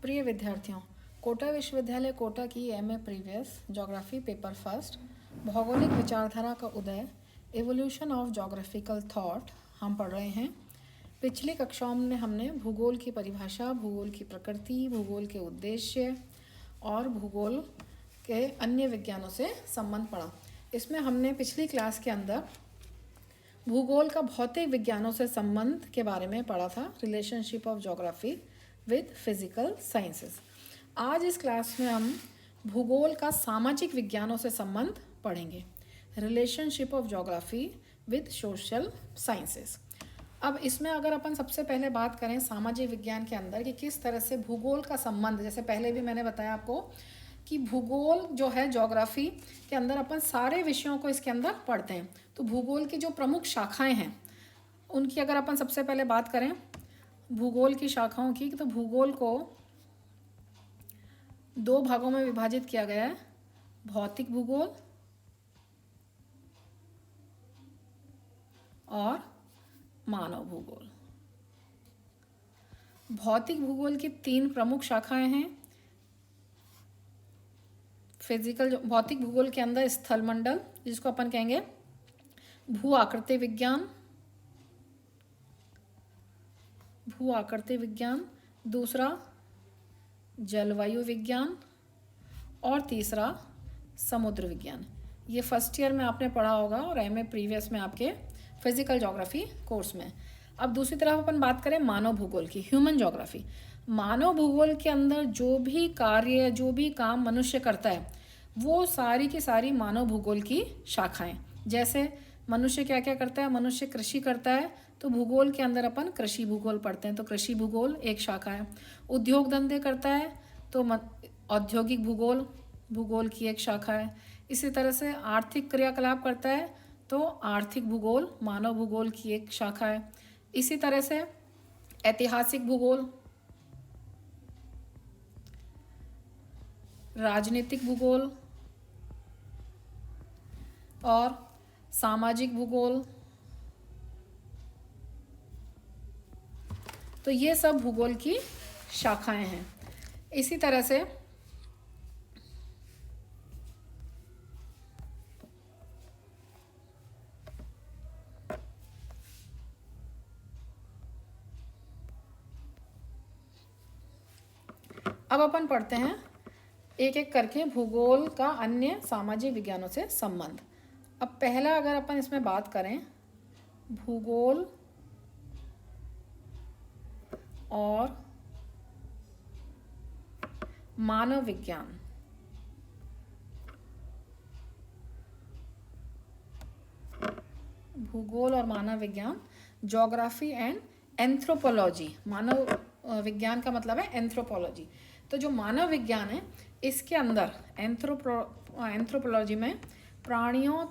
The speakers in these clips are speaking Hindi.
प्रिय विद्यार्थियों, कोटा विश्वविद्यालय कोटा की MA previous geography paper first भौगोलिक विचारधारा का उदय एवोल्यूशन ऑफ ज्योग्राफिकल थॉट हम पढ़ रहे हैं। पिछली कक्षाओं में हमने भूगोल की परिभाषा, भूगोल की प्रकृति, भूगोल के उद्देश्य और भूगोल के अन्य विज्ञानों से संबंध पढ़ा। इसमें हमने पिछली क्लास के अंदर भूगोल का भौतिक विज्ञानों से संबंध के बारे में पढ़ा था, relationship of geography with physical sciences. आज इस क्लास में हम भूगोल का सामाजिक विज्ञानों से संबंध पढ़ेंगे, relationship of geography with social sciences. अब इसमें अगर अपन सबसे पहले बात करें सामाजिक विज्ञान के अंदर कि किस तरह से भूगोल का संबंध, जैसे पहले भी मैंने बताया आपको कि भूगोल जो है ज्योग्राफी के अंदर अपन सारे विषयों को इसके अंदर पढ़ते हैं। तो भूगोल की जो प्रमुख शाखाएं हैं उनकी अगर अपन सबसे पहले बात करें भूगोल की शाखाओं की, तो भूगोल को दो भागों में विभाजित किया गया है, भौतिक भूगोल और मानव भूगोल। भौतिक भूगोल की तीन प्रमुख शाखाएं हैं। फिजिकल भौतिक भूगोल के अंदर स्थल मंडल, जिसको अपन कहेंगे भू आकृति विज्ञान, दूसरा जलवायु विज्ञान और तीसरा समुद्र विज्ञान। ये फर्स्ट ईयर में आपने पढ़ा होगा और एमए प्रीवियस में आपके फिजिकल ज्योग्राफी कोर्स में। अब दूसरी तरफ अपन बात करें मानव भूगोल की, ह्यूमन ज्योग्राफी। मानव भूगोल के अंदर जो भी कार्य, जो भी काम मनुष्य करता है वो सारी की सारी मानव भूगोल की शाखाएं। जैसे मनुष्य क्या क्या करता है, मनुष्य कृषि करता है तो भूगोल के अंदर अपन कृषि भूगोल पढ़ते हैं, तो कृषि भूगोल एक शाखा है। उद्योग धंधे करता है तो औद्योगिक भूगोल भूगोल की एक शाखा है। इसी तरह से आर्थिक क्रियाकलाप करता है तो आर्थिक भूगोल मानव भूगोल की एक शाखा है। इसी तरह से ऐतिहासिक भूगोल, राजनीतिक भूगोल और सामाजिक भूगोल, तो ये सब भूगोल की शाखाएं हैं। इसी तरह से अब अपन पढ़ते हैं एक एक करके भूगोल का अन्य सामाजिक विज्ञानों से संबंध। अब पहला अगर अपन इसमें बात करें भूगोल और मानव विज्ञान। भूगोल और मानव विज्ञान, ज्योग्राफी एंड एंथ्रोपोलॉजी। मानव विज्ञान का मतलब है एंथ्रोपोलॉजी। तो जो मानव विज्ञान है इसके अंदर एंथ्रोपोलॉजी में प्राणियों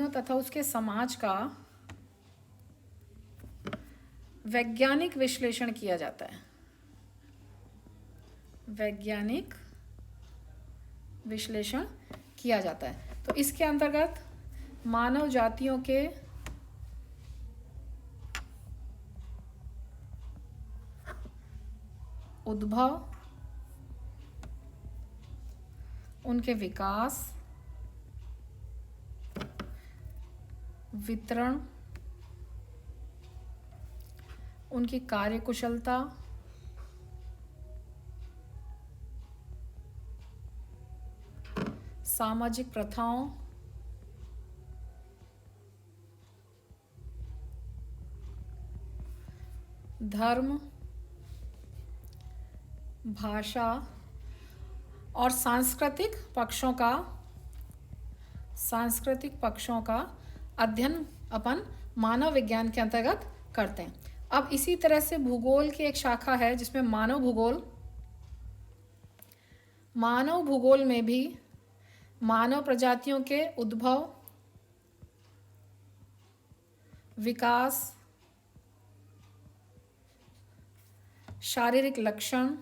तथा उसके समाज का वैज्ञानिक विश्लेषण किया जाता है। वैज्ञानिक विश्लेषण किया जाता है। तो इसके अंतर्गत मानव जातियों के उद्भव, उनके विकास, वितरण, उनकी कार्यकुशलता, सामाजिक प्रथाओं, धर्म, भाषा और सांस्कृतिक पक्षों का अध्ययन अपन मानव विज्ञान के अंतर्गत करते हैं। अब इसी तरह से भूगोल की एक शाखा है जिसमें मानव भूगोल में भी मानव प्रजातियों के उद्भव, विकास, शारीरिक लक्षण,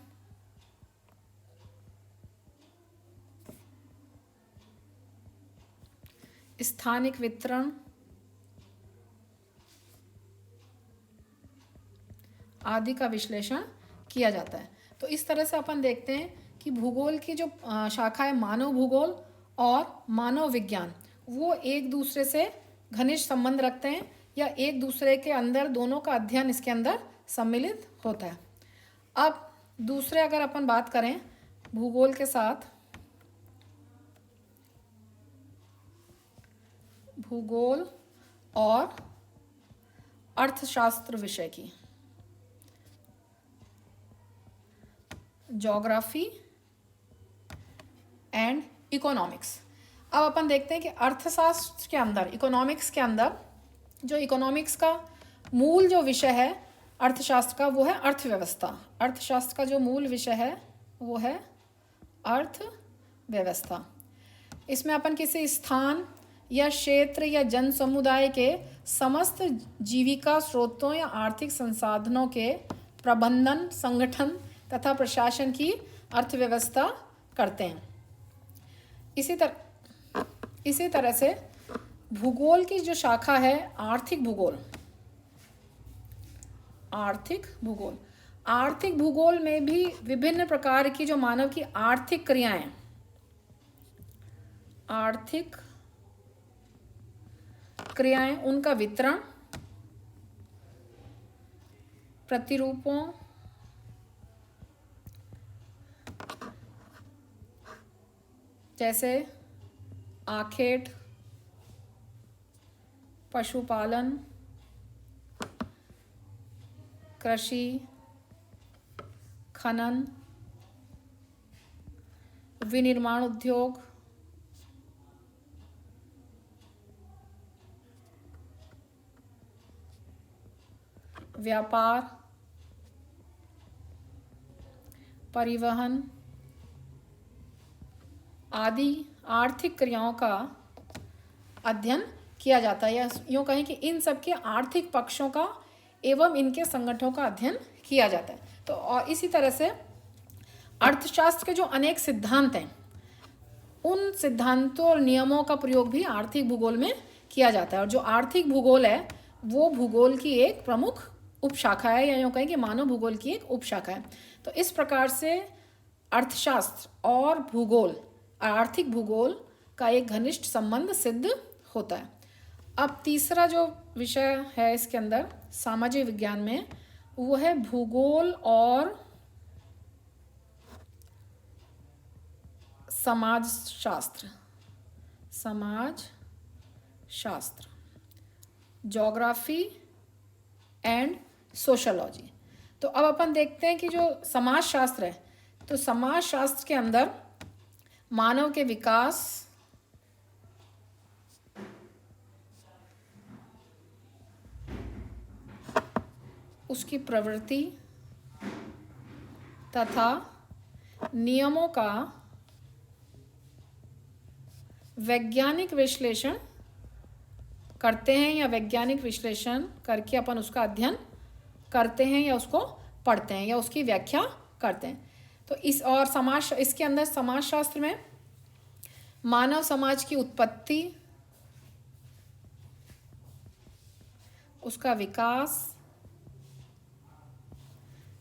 स्थानिक वितरण, आदि का विश्लेषण किया जाता है। तो इस तरह से अपन देखते हैं कि भूगोल की जो शाखा है मानव भूगोल और मानव विज्ञान, वो एक दूसरे से घनिष्ठ संबंध रखते हैं या एक दूसरे के अंदर दोनों का अध्ययन इसके अंदर सम्मिलित होता है। अब दूसरे अगर अपन बात करें भूगोल के साथ भूगोल और अर्थशास्त्र विषय की, ज्योग्राफी एंड इकोनॉमिक्स। अब अपन देखते हैं कि अर्थशास्त्र के अंदर, इकोनॉमिक्स के अंदर, जो इकोनॉमिक्स का मूल जो विषय है अर्थशास्त्र का, वो है अर्थव्यवस्था। अर्थशास्त्र का जो मूल विषय है वो है अर्थव्यवस्था। इसमें अपन किसी स्थान या क्षेत्र या जन समुदाय के समस्त जीविका स्रोतों या आर्थिक संसाधनों के प्रबंधन, संगठन तथा प्रशासन की अर्थव्यवस्था करते हैं। इसी तरह से भूगोल की जो शाखा है आर्थिक भूगोल, आर्थिक भूगोल में भी विभिन्न प्रकार की जो मानव की आर्थिक क्रियाएं, उनका वितरण, प्रतिरूपों, जैसे आखेट, पशुपालन, कृषि, खनन, विनिर्माण उद्योग, व्यापार, परिवहन आदि आर्थिक क्रियाओं का अध्ययन किया जाता है, या यूँ कहें कि इन सब के आर्थिक पक्षों का एवं इनके संगठनों का अध्ययन किया जाता है। तो और इसी तरह से अर्थशास्त्र के जो अनेक सिद्धांत हैं, उन सिद्धांतों और नियमों का प्रयोग भी आर्थिक भूगोल में किया जाता है। और जो आर्थिक भूगोल है वो भूगोल की एक प्रमुख उपशाखा है, या यूँ कहें कि मानव भूगोल की एक उपशाखा है। तो इस प्रकार से अर्थशास्त्र और भूगोल, आर्थिक भूगोल का एक घनिष्ठ संबंध सिद्ध होता है। अब तीसरा जो विषय है इसके अंदर सामाजिक विज्ञान में, वो है भूगोल और समाजशास्त्र, ज्योग्राफी एंड सोशोलॉजी। तो अब अपन देखते हैं कि जो समाजशास्त्र है, तो समाजशास्त्र के अंदर मानव के विकास, उसकी प्रवृत्ति तथा नियमों का वैज्ञानिक विश्लेषण करते हैं, या वैज्ञानिक विश्लेषण करके अपन उसका अध्ययन करते हैं, या उसको पढ़ते हैं, या उसकी व्याख्या करते हैं। तो इसके अंदर समाजशास्त्र में मानव समाज की उत्पत्ति, उसका विकास,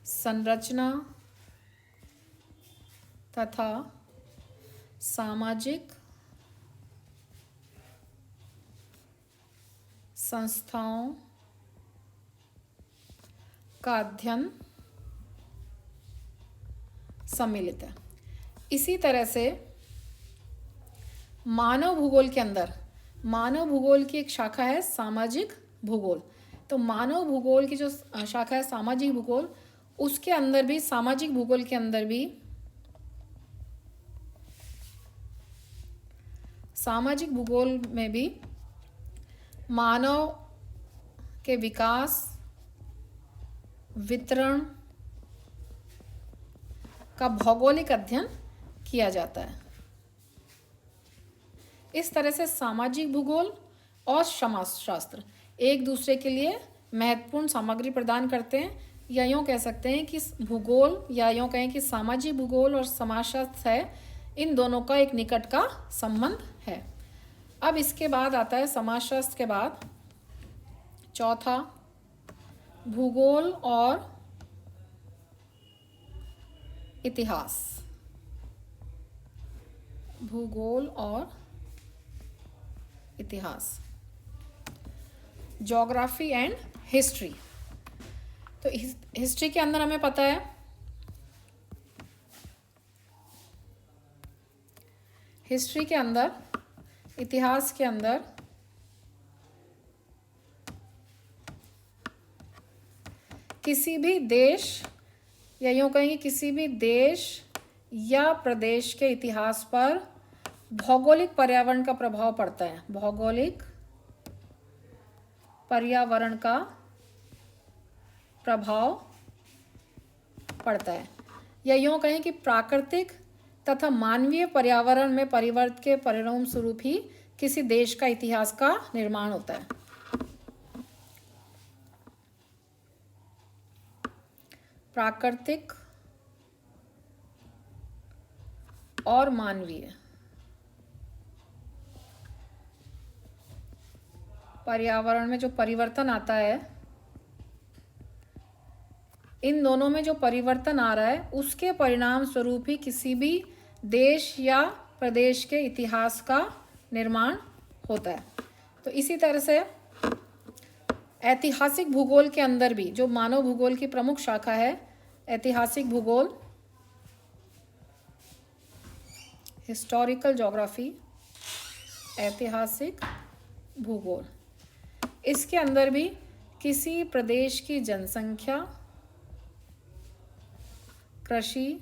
संरचना तथा सामाजिक संस्थाओं का अध्ययन सम्मिलित है। इसी तरह से मानव भूगोल के अंदर, मानव भूगोल की एक शाखा है सामाजिक भूगोल। तो मानव भूगोल की जो शाखा है सामाजिक भूगोल, उसके अंदर भी, सामाजिक भूगोल के अंदर भी सामाजिक भूगोल में भी मानव के विकास, वितरण का भौगोलिक अध्ययन किया जाता है। इस तरह से सामाजिक भूगोल और समाजशास्त्र एक दूसरे के लिए महत्वपूर्ण सामग्री प्रदान करते हैं, या यूँ कह सकते हैं कि भूगोल, या यूँ कहें कि सामाजिक भूगोल और समाजशास्त्र है, इन दोनों का एक निकट का संबंध है। अब इसके बाद आता है समाजशास्त्र के बाद चौथा भूगोल और इतिहास, भूगोल और इतिहास, ज्योग्राफी एंड हिस्ट्री। तो हिस्ट्री के अंदर हमें पता है हिस्ट्री के अंदर, इतिहास के अंदर किसी भी देश या यूँ कहेंगे किसी भी देश या प्रदेश के इतिहास पर भौगोलिक पर्यावरण का प्रभाव पड़ता है। भौगोलिक पर्यावरण का प्रभाव पड़ता है, या यूँ कहें कि प्राकृतिक तथा मानवीय पर्यावरण में परिवर्तन के परिणाम स्वरूप ही किसी देश का इतिहास का निर्माण होता है। प्राकृतिक और मानवीय पर्यावरण में जो परिवर्तन आता है, इन दोनों में जो परिवर्तन आ रहा है उसके परिणाम स्वरूप ही किसी भी देश या प्रदेश के इतिहास का निर्माण होता है। तो इसी तरह से ऐतिहासिक भूगोल के अंदर भी जो मानव भूगोल की प्रमुख शाखा है, ऐतिहासिक भूगोल, हिस्टोरिकल ज्योग्राफी, ऐतिहासिक भूगोल, इसके अंदर भी किसी प्रदेश की जनसंख्या, कृषि,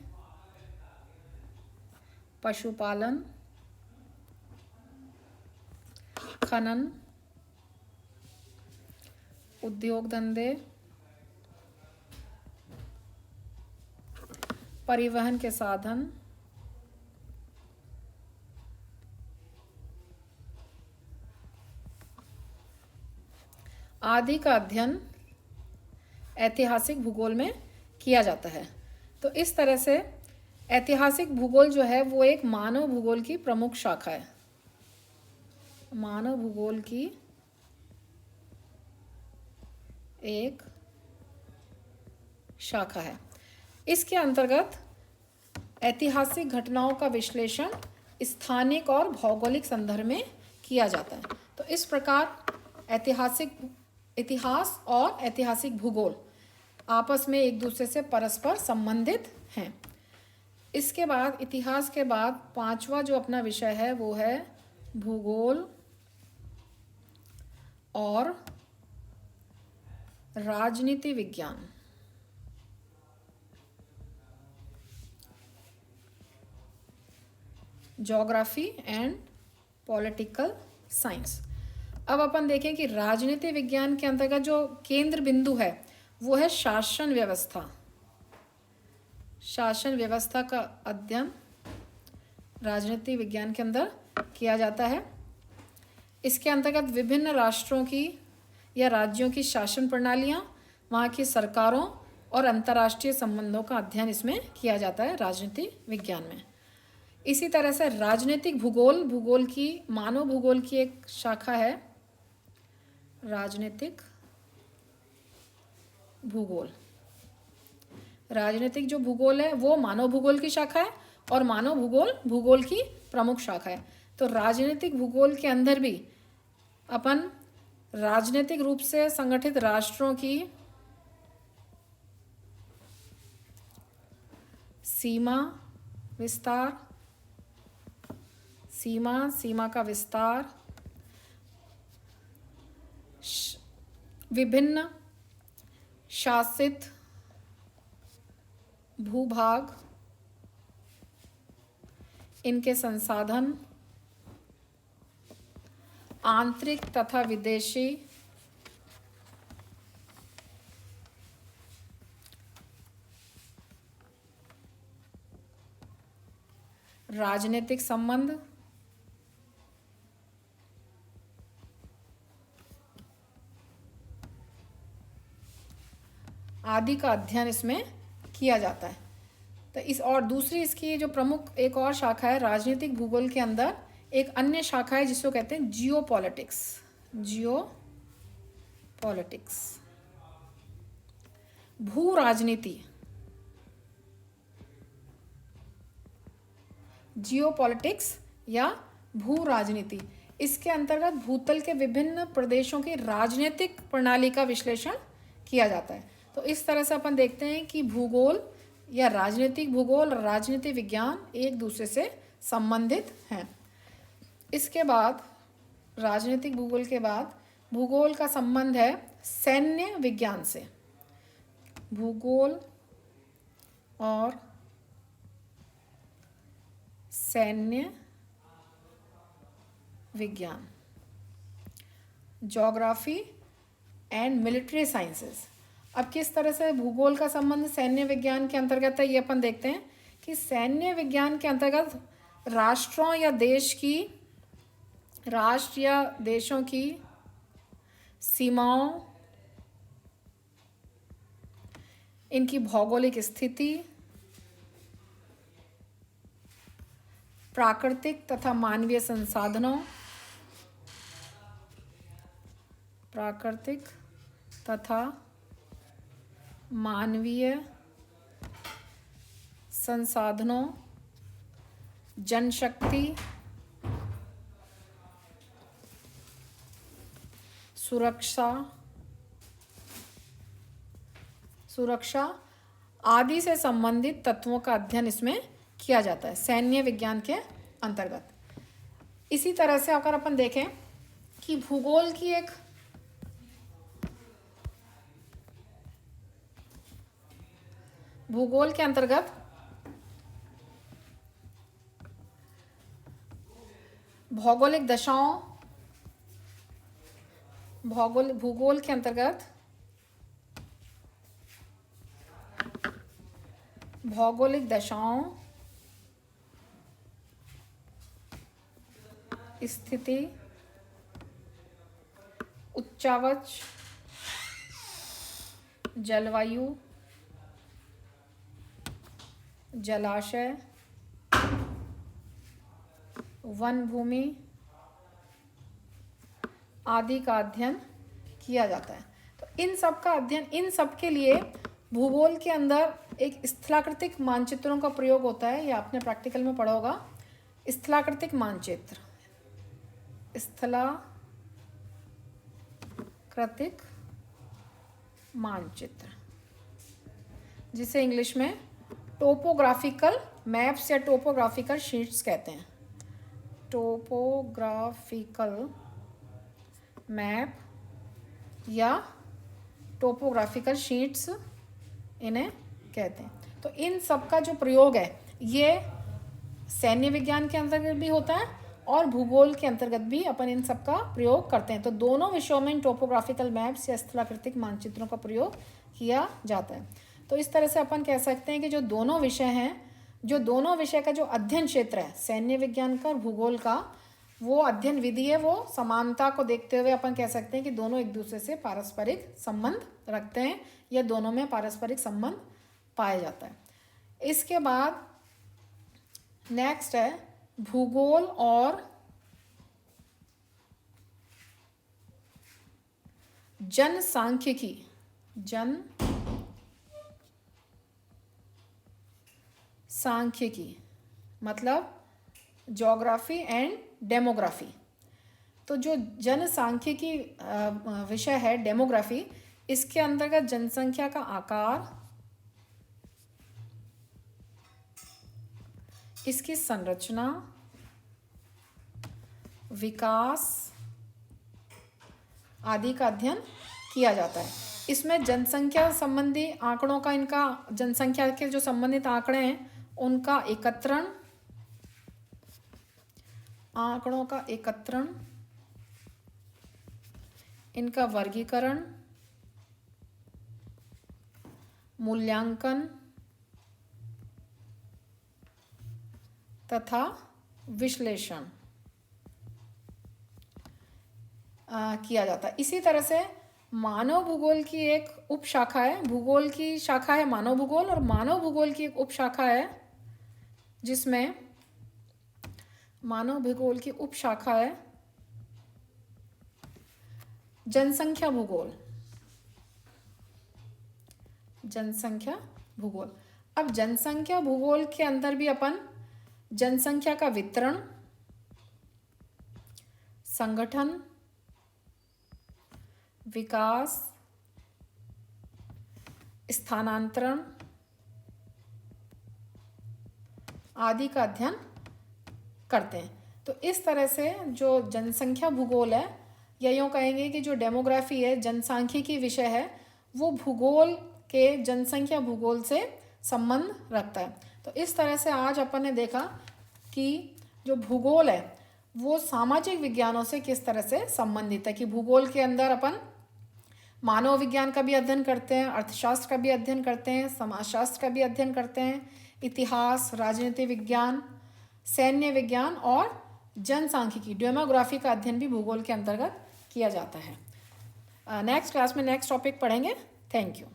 पशुपालन, खनन, उद्योग धंधे, परिवहन के साधन, आदि का अध्ययन ऐतिहासिक भूगोल में किया जाता है। तो इस तरह से ऐतिहासिक भूगोल जो है वो एक मानव भूगोल की प्रमुख शाखा है। मानव भूगोल की एक शाखा है। इसके अंतर्गत ऐतिहासिक घटनाओं का विश्लेषण स्थानिक और भौगोलिक संदर्भ में किया जाता है। तो इस प्रकार इतिहास और ऐतिहासिक भूगोल आपस में एक दूसरे से परस्पर संबंधित हैं। इसके बाद इतिहास के बाद पांचवा जो अपना विषय है वो है भूगोल और राजनीति विज्ञान। Geography and political science. अब अपन देखें कि राजनीति विज्ञान के अंतर्गत जो केंद्र बिंदु है वो है शासन व्यवस्था। शासन व्यवस्था का अध्ययन राजनीति विज्ञान के अंदर किया जाता है। इसके अंतर्गत विभिन्न राष्ट्रों की या राज्यों की शासन प्रणालियाँ, वहाँ की सरकारों और अंतर्राष्ट्रीय संबंधों का अध्ययन इसमें किया जाता है राजनीति विज्ञान में। इसी तरह से राजनीतिक भूगोल, भूगोल की मानव भूगोल की एक शाखा है राजनीतिक भूगोल। राजनीतिक जो भूगोल है वो मानव भूगोल की शाखा है और मानव भूगोल भूगोल की प्रमुख शाखा है। तो राजनीतिक भूगोल के अंदर भी अपन राजनीतिक रूप से संगठित राष्ट्रों की सीमा का विस्तार, विभिन्न शासित भूभाग, इनके संसाधन, आंतरिक तथा विदेशी राजनीतिक संबंध, आदि का अध्ययन इसमें किया जाता है। तो इस और दूसरी इसकी जो प्रमुख एक और शाखा है राजनीतिक भूगोल के अंदर एक अन्य शाखा है जिसको कहते हैं जियोपॉलिटिक्स। जियोपॉलिटिक्स भू राजनीति जियोपॉलिटिक्स या भू राजनीति। इसके अंतर्गत भूतल के विभिन्न प्रदेशों की राजनीतिक प्रणाली का विश्लेषण किया जाता है। तो इस तरह से अपन देखते हैं कि भूगोल या राजनीतिक भूगोल और राजनीतिक विज्ञान एक दूसरे से संबंधित हैं। इसके बाद राजनीतिक भूगोल के बाद भूगोल का संबंध है सैन्य विज्ञान से। भूगोल और सैन्य विज्ञान, ज्योग्राफी एंड मिलिट्री साइंसेस। अब किस तरह से भूगोल का संबंध सैन्य विज्ञान के अंतर्गत है, ये अपन देखते हैं कि सैन्य विज्ञान के अंतर्गत राष्ट्रों या राष्ट्र या देशों की सीमाओं, इनकी भौगोलिक स्थिति, प्राकृतिक तथा मानवीय संसाधनों, प्राकृतिक तथा मानवीय संसाधनों, जनशक्ति, सुरक्षा आदि से संबंधित तत्वों का अध्ययन इसमें किया जाता है सैन्य विज्ञान के अंतर्गत। इसी तरह से अगर अपन देखें कि भूगोल की एक भूगोल के अंतर्गत भौगोलिक दशाओं, भूगोल के अंतर्गत भौगोलिक दशाओं, स्थिति, उच्चावच, जलवायु, जलाशय, वन भूमि आदि का अध्ययन किया जाता है। तो इन सब का अध्ययन, इन सब के लिए भूगोल के अंदर एक स्थलाकृतिक मानचित्रों का प्रयोग होता है। ये आपने प्रैक्टिकल में पढ़ा होगा। स्थलाकृतिक मानचित्र, स्थलाकृतिक मानचित्र, जिसे इंग्लिश में टोपोग्राफिकल मैप्स या टोपोग्राफिकल शीट्स कहते हैं। टोपोग्राफिकल मैप या टोपोग्राफिकल शीट्स इन्हें कहते हैं। तो इन सब का जो प्रयोग है ये सैन्य विज्ञान के अंतर्गत भी होता है और भूगोल के अंतर्गत भी अपन इन सब का प्रयोग करते हैं। तो दोनों विषयों में टोपोग्राफिकल मैप्स या स्थलाकृतिक मानचित्रों का प्रयोग किया जाता है। तो इस तरह से अपन कह सकते हैं कि जो दोनों विषय हैं, जो दोनों विषय का जो अध्ययन क्षेत्र है सैन्य विज्ञान का और भूगोल का, वो अध्ययन विधि है, वो समानता को देखते हुए अपन कह सकते हैं कि दोनों एक दूसरे से पारस्परिक संबंध रखते हैं या दोनों में पारस्परिक संबंध पाया जाता है। इसके बाद नेक्स्ट है भूगोल और जनसांख्यिकी। जनसांख्यिकी मतलब ज्योग्राफी एंड डेमोग्राफी। तो जो जनसांख्यिकी विषय है डेमोग्राफी, इसके अंतर्गत जनसंख्या का आकार, इसकी संरचना, विकास आदि का अध्ययन किया जाता है। इसमें जनसंख्या संबंधी आंकड़ों का, इनका जनसंख्या के जो संबंधित आंकड़े हैं उनका एकत्रण, आंकड़ों का एकत्रण, इनका वर्गीकरण, मूल्यांकन तथा विश्लेषण किया जाता है। इसी तरह से मानव भूगोल की एक उपशाखा है, भूगोल की शाखा है मानव भूगोल, और मानव भूगोल की एक उपशाखा है जिसमें मानव भूगोल की उपशाखा है जनसंख्या भूगोल। जनसंख्या भूगोल। अब जनसंख्या भूगोल के अंदर भी अपन जनसंख्या का वितरण, संगठन, विकास, स्थानांतरण आदि का अध्ययन करते हैं। तो इस तरह से जो जनसंख्या भूगोल है, या यूँ कहेंगे कि जो डेमोग्राफी है, जनसांख्यिकी विषय है, वो भूगोल के जनसंख्या भूगोल से संबंध रखता है। तो इस तरह से आज अपन ने देखा कि जो भूगोल है वो सामाजिक विज्ञानों से किस तरह से संबंधित है, कि भूगोल के अंदर अपन मानव विज्ञान का भी अध्ययन करते हैं, अर्थशास्त्र का भी अध्ययन करते हैं, समाजशास्त्र का भी अध्ययन करते हैं, इतिहास, राजनीति विज्ञान, सैन्य विज्ञान और जनसांख्यिकी, डेमोग्राफी का अध्ययन भी भूगोल के अंतर्गत किया जाता है। नेक्स्ट क्लास में नेक्स्ट टॉपिक पढ़ेंगे। Thank you.